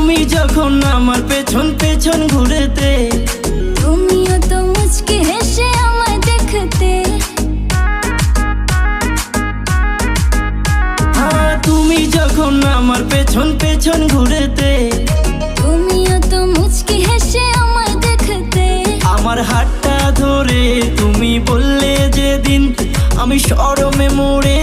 তুমি যখন আমার পেছন পেছন ঘুরেতে, তুমিও তো মুচকি হেসে আমায় দেখতে। তুমি যখন আমার পেছন পেছন ঘুরেতে, তুমিও তো মুচকি হেসে আমায় দেখতে। আমার হাতটা ধরে তুমি বললে যেদিন, আমি শরমে মরে